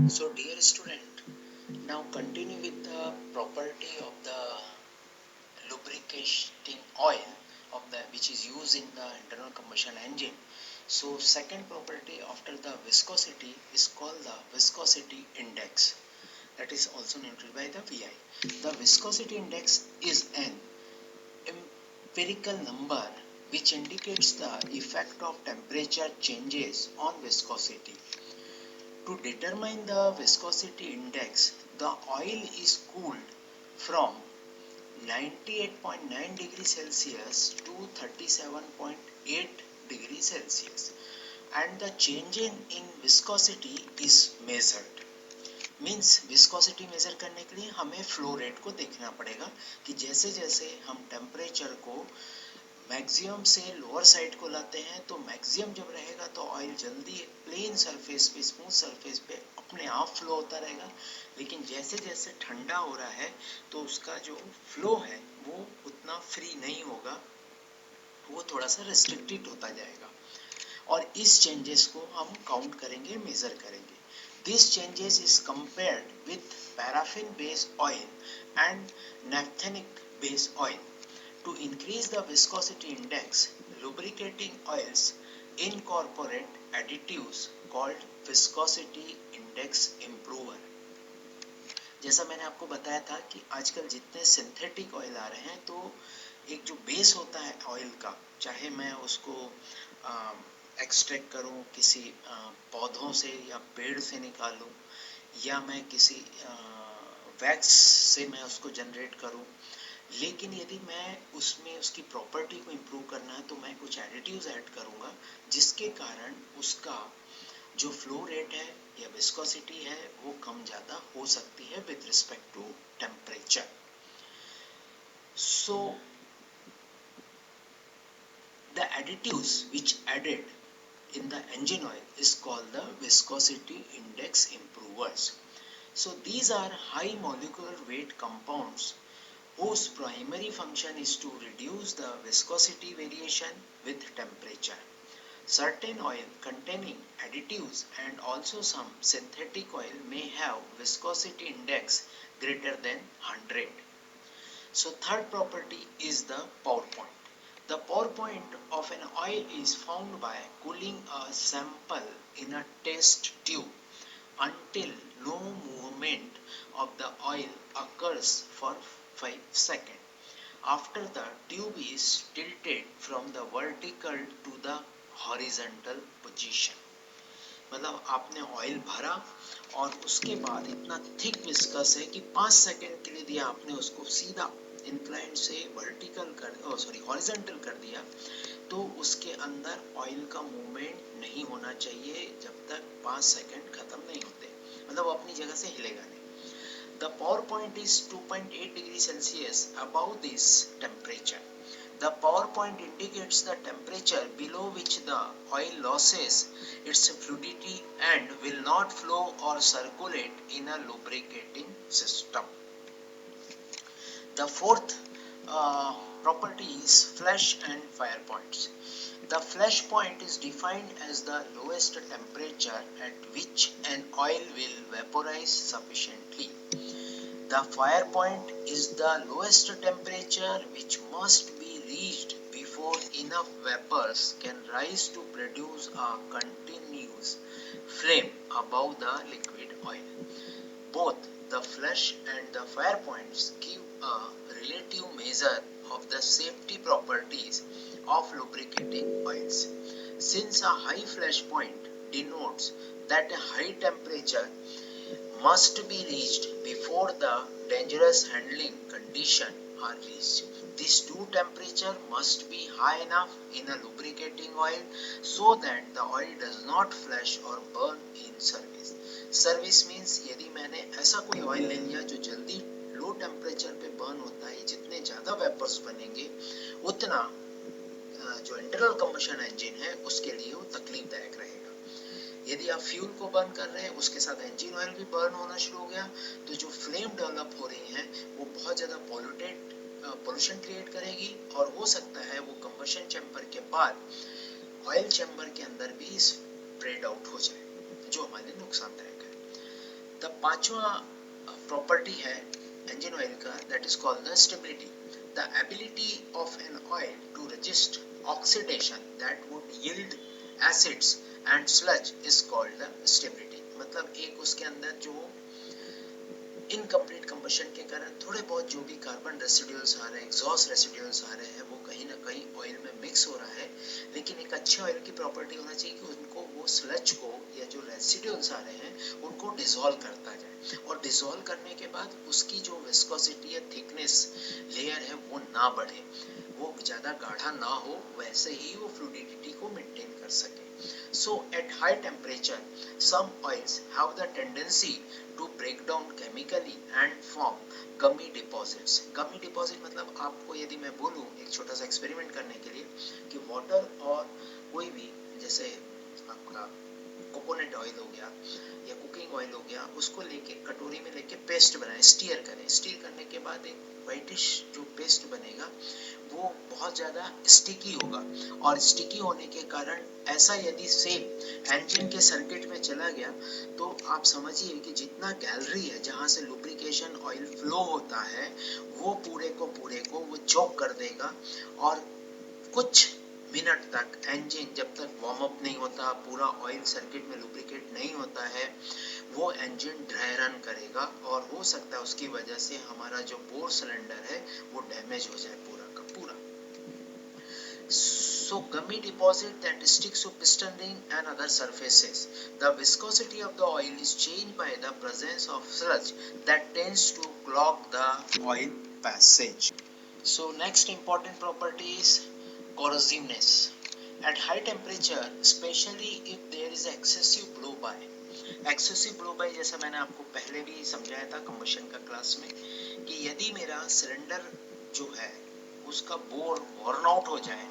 So dear student, now continue with the property of the lubricating oil of the which is used in the internal combustion engine. So second property after the viscosity is called the viscosity index, that is also known by the VI. The viscosity index is an empirical number which indicates the effect of temperature changes on viscosity. To determine the viscosity index, the oil is cooled from 98.9 degrees Celsius to 37.8 degrees Celsius and the change in viscosity is measured. Means viscosity measure करने के लिए हमें flow rate को देखना पड़ेगा कि जैसे जैसे हम टेम्परेचर को मैक्सिमम से लोअर साइड को लाते हैं तो मैक्सिमम जब रहेगा तो ऑयल जल्दी प्लेन सरफेस पे स्मूथ सरफेस पे अपने आप फ्लो होता रहेगा, लेकिन जैसे जैसे ठंडा हो रहा है तो उसका जो फ्लो है वो उतना फ्री नहीं होगा, वो थोड़ा सा रेस्ट्रिक्टेड होता जाएगा और इस चेंजेस को हम काउंट करेंगे, मेजर करेंगे. This changes is compared with paraffin based oil and naphthenic based oil. To increase the viscosity index, lubricating oils incorporate additives called viscosity index improver. जैसा मैंने आपको बताया था कि आजकल जितने सिंथेटिक ऑयल आ रहे हैं तो एक जो बेस होता है ऑयल का, चाहे मैं उसको एक्सट्रैक्ट करूं किसी पौधों से या पेड़ से निकालूं या मैं किसी वैक्स से मैं उसको जनरेट करूं, लेकिन यदि मैं उसमें उसकी प्रॉपर्टी को इम्प्रूव करना है तो मैं कुछ एडिटिव्स ऐड करूंगा जिसके कारण उसका जो फ्लो रेट है या विस्कोसिटी है वो कम ज़्यादा हो सकती है with respect to temperature. So the additives which added in the engine oil is called the viscosity index improvers. So these are high molecular weight compounds whose primary function is to reduce the viscosity variation with temperature. Certain oil containing additives and also some synthetic oil may have viscosity index greater than 100. So third property is the pour point. The pour point of an oil is found by cooling a sample in a test tube until no movement of the oil occurs for 5 seconds. After the tube is tilted from the vertical to the horizontal position. मतलब आपने oil भरा और उसके बाद इतना thick viscous है कि 5 second के लिए दिया आपने उसको सीधा इंक्लाइन से वर्टिकल कर हॉरिजॉन्टल कर दिया तो उसके अंदर ऑयल का मूवमेंट नहीं होना चाहिए जब तक 5 सेकंड खत्म नहीं होते, मतलब वो अपनी जगह से हिलेगा नहीं. The pour point is 2.8 degrees Celsius above this temperature. The pour point indicates the temperature below which the oil loses its fluidity and will not flow or circulate in a lubricating system. The fourth property is flash and fire points. The flash point is defined as the lowest temperature at which an oil will vaporize sufficiently. The fire point is the lowest temperature which must be reached before enough vapors can rise to produce a continuous flame above the liquid oil. Both the flash and the fire points give a relative measure of the safety properties of lubricating oils. Since a high flash point denotes that a high temperature must be reached before the dangerous handling condition are reached. These two temperature must be high enough in a lubricating oil so that the oil does not flash or burn in service. Service means यदि मैंने ऐसा कोई oil ले लिया जो जल्दी low temperature पे burn होता है, जितने ज़्यादा वेपर्स बनेंगे उतना जो इंटरनल कंबशन इंजन है उसके लिए वो तकलीफदायक रहेगा. यदि आप फ्यूल को बर्न कर रहे हैं उसके साथ इंजन ऑयल भी बर्न होना शुरू हो गया तो जो फ्लेम डेवलप हो रही है वो बहुत ज़्यादा पोल्यूशन क्रिएट करेगी और हो सकता है वो कंबशन चैम्बर के बाद ऑयल चैम्बर के अंदर भी स्प्रेड आउट हो जाए जो हमारे लिए नुकसानदायक है. द पांचवा प्रॉपर्टी है engine oil का, that is called the stability. The ability of an oil to resist oxidation that would yield acids and sludge is called the stability. मतलब एक उसके अंदर जो इनकम्प्लीट कंबशन के कारण थोड़े बहुत जो भी कार्बन रेसिड्यूल्स आ रहे हैं, एग्जॉस्ट रेसिड्यूल्स आ रहे हैं, वो कहीं ना कहीं ऑयल में मिक्स हो रहा है, लेकिन एक अच्छे ऑयल की प्रॉपर्टी होना चाहिए कि उनको वो स्लज को या जो रेसिड्यूल्स आ रहे हैं उनको डिसॉल्व करता जाए, और डिसॉल्व करने के बाद उसकी जो विस्कोसिटी या थिकनेस लेयर है वो ना बढ़े, वो ज़्यादा गाढ़ा ना हो, वैसे ही वो फ्लूइडिटी को मेंटेन कर सके. So at high temperature, some oils have the tendency to break down chemically and form gummy deposits. Gummy deposit मतलब आपको यदि मैं बोलूँ एक छोटा सा एक्सपेरिमेंट करने के लिए कि वाटर और कोई भी जैसे आपका कोकोनट ऑयल हो गया या कुकिंग ऑयल हो गया, उसको लेके कटोरी में लेके पेस्ट बनाए, स्टीयर करें. स्टीयर करने के बाद एक व्हाइटिश जो पेस्ट बनेगा वो बहुत ज़्यादा स्टिकी होगा, और स्टिकी होने के कारण ऐसा यदि सेम इंजन के सर्किट में चला गया तो आप समझिए कि जितना गैलरी है जहाँ से लुब्रिकेशन ऑयल फ्लो होता है वो पूरे को वो चोक कर देगा, और कुछ मिनट तक इंजन जब तक वार्म अप नहीं होता, पूरा ऑयल सर्किट में लुब्रिकेट नहीं होता है, वो इंजन ड्राई रन करेगा, और हो सकता है उसकी वजह से हमारा जो बोर सिलेंडर है वो डैमेज हो जाए पूरा का पूरा. So gummy deposit that sticks to piston ring and other surfaces. The viscosity of the oil is changed by the presence of sludge that tends to clog the oil passage. So next important property is corrosiveness. At high temperature, especially if there is excessive blow by. Excessive blow by जैसा मैंने आपको पहले भी समझाया था combustion का class में, कि यदि मेरा सिलेंडर जो है उसका बोर वॉर्न आउट हो जाए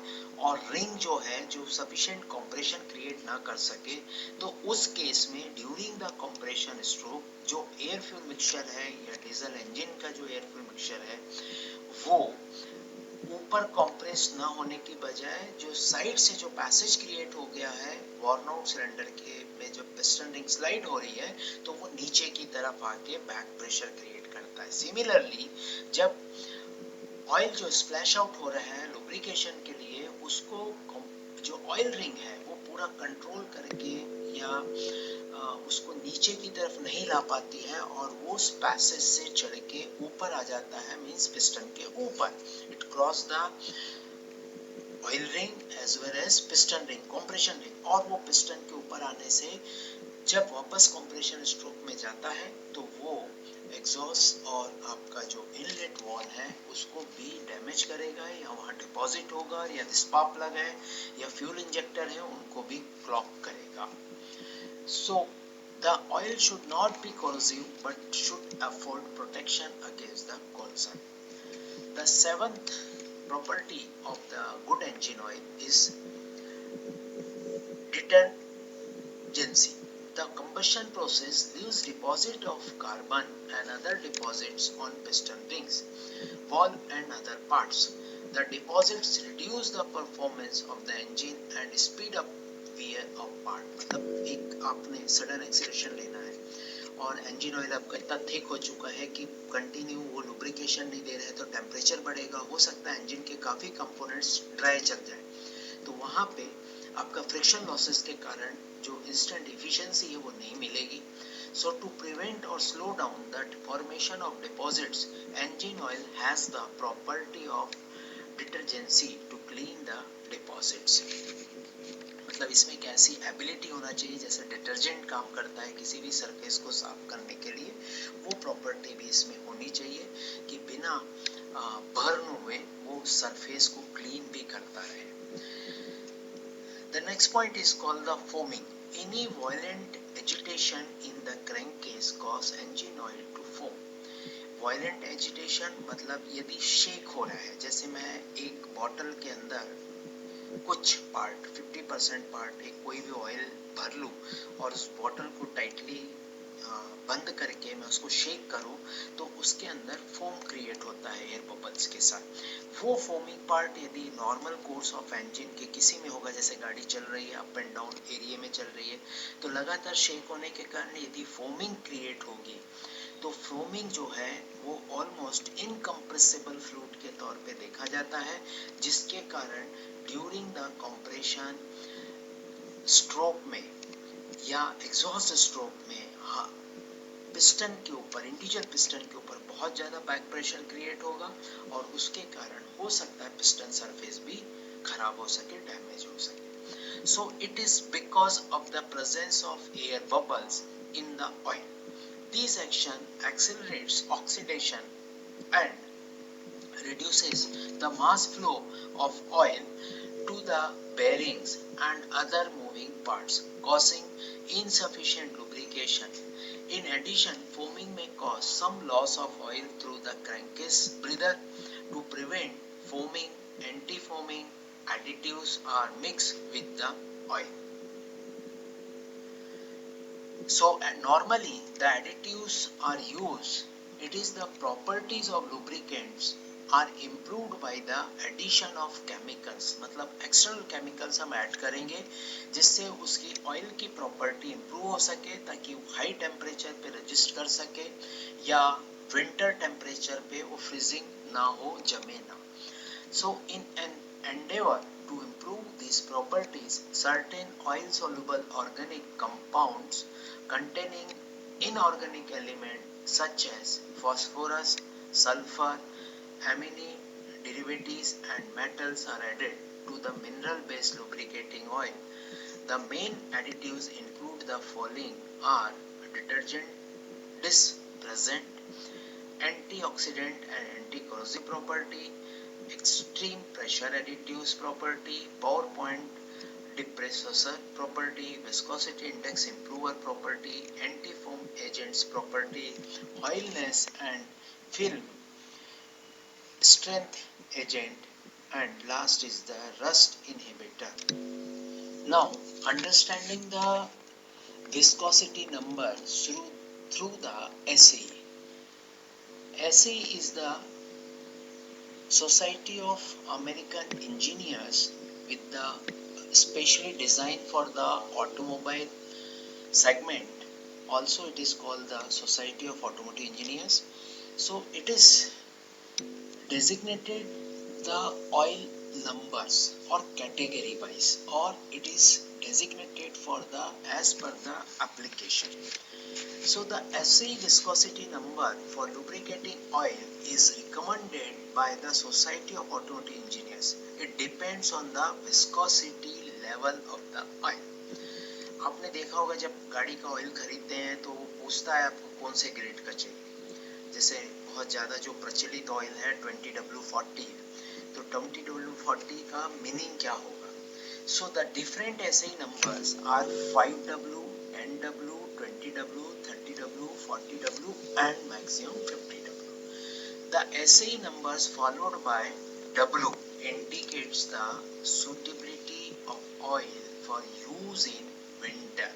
और रिंग जो है जो सफिशिएंट कंप्रेशन क्रिएट ना कर सके, तो उस केस में ड्यूरिंग द कंप्रेशन स्ट्रोक जो एयर फ्यूल मिक्सचर है या डीजल इंजन का जो एयर फ्यूल मिक्सचर है वो ऊपर कंप्रेस ना होने की बजाय जो साइड से जो पैसेज क्रिएट हो गया है वॉर्न आउट सिलेंडर के में जो पिस्टन रिंग स्लाइड हो रही है तो वो नीचे की तरफ आके बैक प्रेशर क्रिएट करता है. सिमिलरली जब ऑयल जो स्प्लैश आउट हो रहा है लुब्रिकेशन के लिए, उसको जो ऑयल रिंग है वो पूरा कंट्रोल करके या उसको नीचे की तरफ नहीं ला पाती है और वो उस पैसेज से चढ़ के ऊपर आ जाता है, मींस पिस्टन के ऊपर. It cross the oil ring as well as piston ring, compression ring, और वो पिस्टन के ऊपर आने से जब वापस कंप्रेशन स्ट्रोक में जाता है तो वो एग्जॉस्ट और आपका जो इनलेट वॉल है उसको भी डैमेज करेगा, या वहाँ डिपॉजिट होगा, या स्पार्क प्लग है या फ्यूल इंजेक्टर है उनको भी क्लॉग करेगा. So the oil should not be corrosive but should afford protection against the corrosion. The seventh property of the good engine oil is detergency. The combustion process leaves deposit of carbon and other deposits on piston rings, valve and other parts. The deposits reduce the performance of the engine and speed up wear of part. मतलब एक आपने sudden acceleration लेना है और engine oil आपका इतना thick हो चुका है कि कंटिन्यू वो लुब्रिकेशन नहीं दे रहे हैं तो टेम्परेचर बढ़ेगा, हो सकता है इंजन के काफ़ी कंपोनेंट्स ड्राई चल जाए, तो वहाँ पे आपका फ्रिक्शन लॉसेस के कारण जो इंस्टेंट एफिशिएंसी है वो नहीं मिलेगी. So to prevent or slow down the formation of deposits, engine oil has the property of detergency to clean the deposits. मतलब इसमें एक ऐसी एबिलिटी होना चाहिए जैसे डिटर्जेंट काम करता है किसी भी सरफेस को साफ करने के लिए, वो प्रॉपर्टी भी इसमें होनी चाहिए कि बिना बर्न हुए वो सरफेस को क्लीन भी करता रहे. The next point is called the foaming. Any violent agitation in the crankcase cause engine oil to foam. Violent agitation मतलब यदि शेक हो रहा है, जैसे मैं एक बॉटल के अंदर कुछ पार्ट 50% पार्ट एक कोई भी ऑयल भर लूं और उस बॉटल को टाइटली बंद करके मैं उसको शेक करूं तो उसके अंदर फोम क्रिएट होता है एयर बबल्स के साथ। वो फोमिंग पार्ट यदि नॉर्मल कोर्स ऑफ इंजन के किसी में होगा, जैसे गाड़ी चल रही है अप एंड डाउन एरिया में चल रही है, तो लगातार शेक होने के कारण यदि फोमिंग क्रिएट होगी तो फोमिंग जो है वो ऑलमोस्ट इनकम्प्रेसिबल फ्लूइड के तौर पे देखा जाता है, जिसके कारण ड्यूरिंग द कंप्रेशन स्ट्रोक में या एग्जॉस्ट स्ट्रोक में पिस्टन के ऊपर, इंटीजर पिस्टन के ऊपर बहुत ज्यादा बैक प्रेशर क्रिएट होगा और उसके कारण हो सकता है पिस्टन सरफेस भी खराब हो सके, डैमेज हो सके। So it is because of the presence of air bubbles in the oil. This action accelerates oxidation and reduces the mass flow of oil to the bearings and other moving parts, causing insufficient lubrication. In addition, foaming may cause some loss of oil through the crankcase breather. To prevent foaming, anti-foaming additives are mixed with the oil. So normally the additives are used. It is the properties of lubricants are improved by the addition of chemicals, मतलब external chemicals हम add करेंगे जिससे उसकी oil की property improve हो सके, ताकि वो हाई टेम्परेचर पे रजिस्ट कर सके या विंटर टेम्परेचर पे वो फ्रीजिंग ना हो, जमे ना। So in an endeavor to improve these properties, certain oil soluble organic compounds containing inorganic elements such as phosphorus, sulfur, amine derivatives and metals are added to the mineral based lubricating oil. The main additives include the following are detergent present, antioxidant and anti-corrosive property, extreme pressure additives property, power point depressor property, viscosity index improver property, anti-foam agents property, oiliness and film strength agent, and last is the rust inhibitor. Now, understanding the viscosity number through the SAE. SAE is the Society of American Engineers with the specially designed for the automobile segment. Also it is called the Society of Automotive Engineers. So it is designated the oil numbers or category wise, or it is designated for the as per the application. So the SAE viscosity number for lubricating oil is recommended by the Society of Automotive Engineers. It depends on the viscosity level of the oil. आपने देखा होगा जब गाड़ी का oil खरीदते हैं तो वो पूछता है आपको कौन से ग्रेड का चाहिए। जैसे बहुत ज़्यादा जो प्रचलित ऑयल है 20W40, तो 20W40 का मीनिंग क्या होगा। So the different SAE numbers are 5W, 10W, 20W, 30W, 40W and maximum 50W. The SAE numbers followed by W indicates the suitability of oil for use in winter,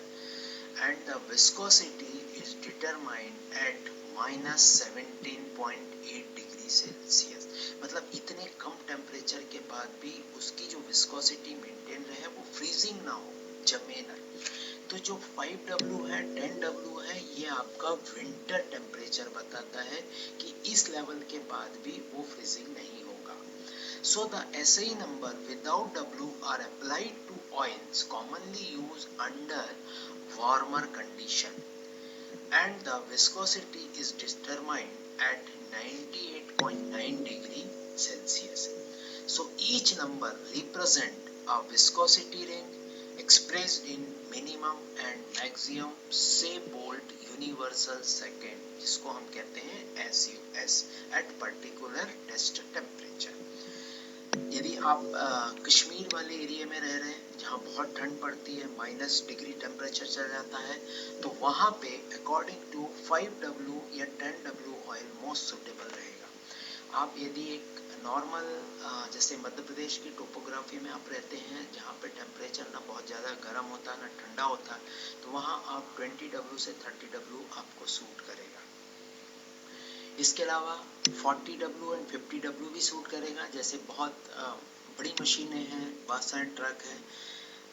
and the viscosity is determined at -17.8 degree Celsius. मतलब इतने कम temperature के बाद भी उसकी जो viscosity maintain रहे, वो freezing ना हो, जमे ना। तो जो 5W है, 10W है, ये आपका विंटर टेम्परेचर बताता है कि इस लेवल के बाद भी वो फ्रीजिंग नहीं होगा। So the SAE number without W are applied to oils commonly used under warmer condition, and the viscosity is determined at 98.9 degree Celsius. So each number represent a viscosity range expressed in minimum and maximum Seebold universal second, जिसको हम कहते हैं SUS, at particular test temperature. यदि आप कश्मीर वाले area में रह रहे हैं जहाँ बहुत ठंड पड़ती है, -डिग्री टेम्परेचर चल जाता है, तो वहाँ पे अकॉर्डिंग टू 5W या 10W ऑयल मोस्ट सुटेबल रहेगा। आप यदि एक नॉर्मल जैसे मध्य प्रदेश की टोपोग्राफी में आप रहते हैं जहाँ पे टेम्परेचर ना बहुत ज़्यादा गर्म होता ना ठंडा होता, तो वहाँ आप 20W से 30W आपको सूट करेगा। इसके अलावा 40W एंड 50W भी सूट करेगा। जैसे बहुत बड़ी मशीनें हैं, बहुत सारे ट्रक हैं,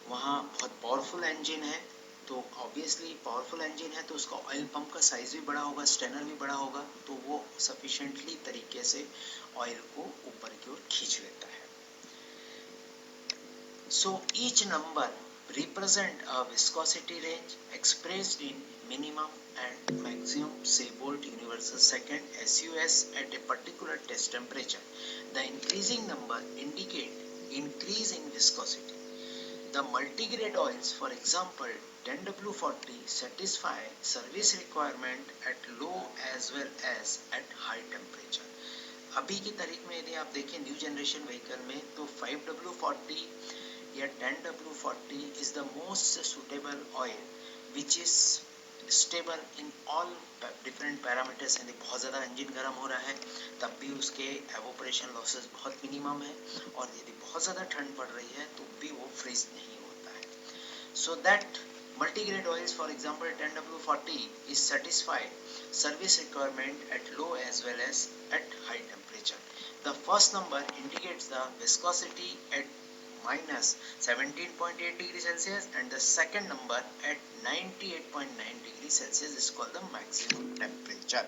वहाँ बहुत पावरफुल इंजन है, तो ऑब्वियसली पावरफुल इंजन है तो उसका ऑयल पंप का साइज भी बड़ा होगा, स्टेनर भी बड़ा होगा, तो वो सफिशिएंटली तरीके से ऑयल को ऊपर की ओर खींच लेता है। So each number represent a viscosity range expressed in minimum and maximum Seabolt universal second SUS at a particular test temperature. The increasing number indicate increase in viscosity. The multigrade oils, for example 10W40, satisfy service requirement at low as well as at high temperature. अभी की तारीख में यदि आप देखें new generation vehicle में तो 5W40 या 10W40 is the most suitable oil which is stable in all different parameters। यानी बहुत ज़्यादा इंजन गर्म हो रहा है तब भी उसके एवोपरेशन लॉसेस बहुत मिनिमम है, और यदि बहुत ज़्यादा ठंड पड़ रही है तो भी वो फ्रीज नहीं होता है। So that multigrade oils, for example 10W40, is satisfy service requirement at low as well as at high temperature. The first number indicates the viscosity at minus 17.8 degree Celsius and the second number at 98.9 degree Celsius is called the maximum temperature.